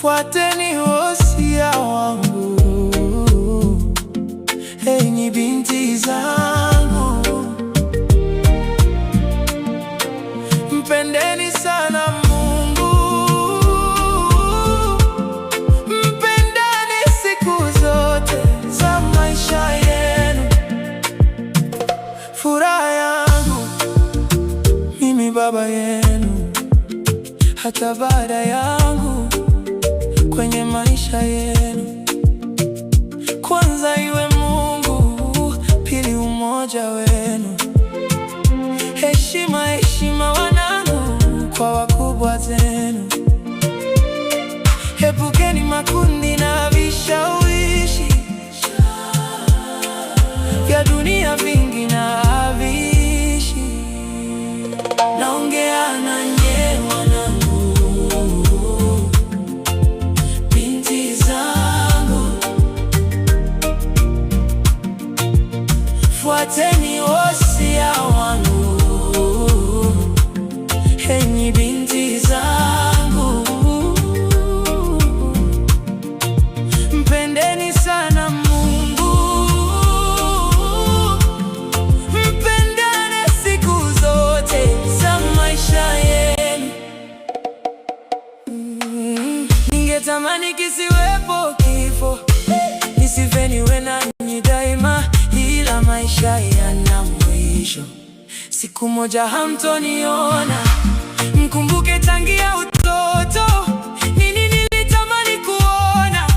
Fuateni wosia wangu, enyi binti zangu, mpendeni sana Mungu, mpendeni siku zote za maisha yenu. Furaha yangu mimi baba yenu, hata baada yangu kwenye maisha yenu. Kwanza iwe Mungu, pili umoja wenu. Heshima, heshima wanangu kwa wakubwa zenu. Epukeni makundi na vishawishi vya dunia, vingi na haviishi. Naongea na nye wanangu, binti zangu, fuateni wosia wangu, enyi binti zangu, mpendeni sana Mungu, mpendane siku zote za maisha yenu. Ningetamani kisiwepo kifo, nisife niwe nanyi daima, ila maisha yana mwisho. Siku moja hamtoniona, mkumbuke tangia utoto nini nilitamani kuona.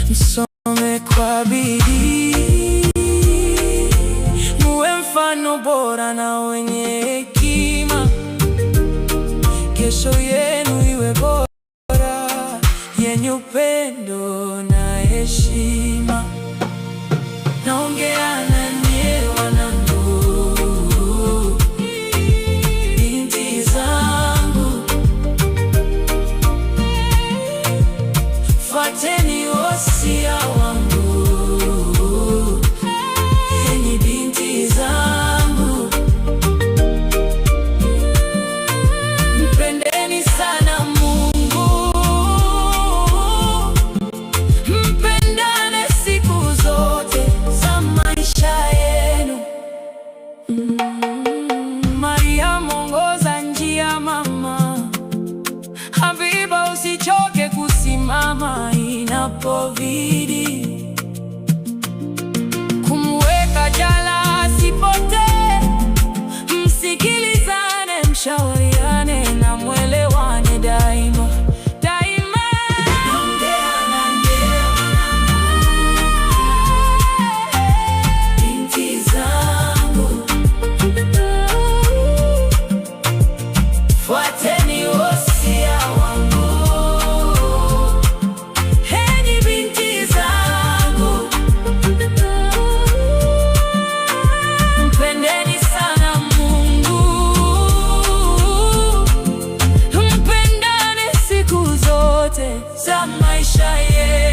Msome kwa bidii, muwe mfano bora na wenye hekima. Kesho yenu iwe bora, yenye upendo na heshima. Naongea na nye wanangu, binti zangu, fuateni wosia wangu, enyi binti zangu, mpendeni sana Mungu, mpendane siku zote za maisha yenu. Maria mwongoza njia mama, Habiba usichoke kusimama inapobidi, kumweka jala asipotee. Msikilizane, mshauriane na mwelewane daima daima. Binti zangu, fuateni wosia wangu, enyi binti zangu, mpendeni sana Mungu, mpendane siku zote za maisha yenu.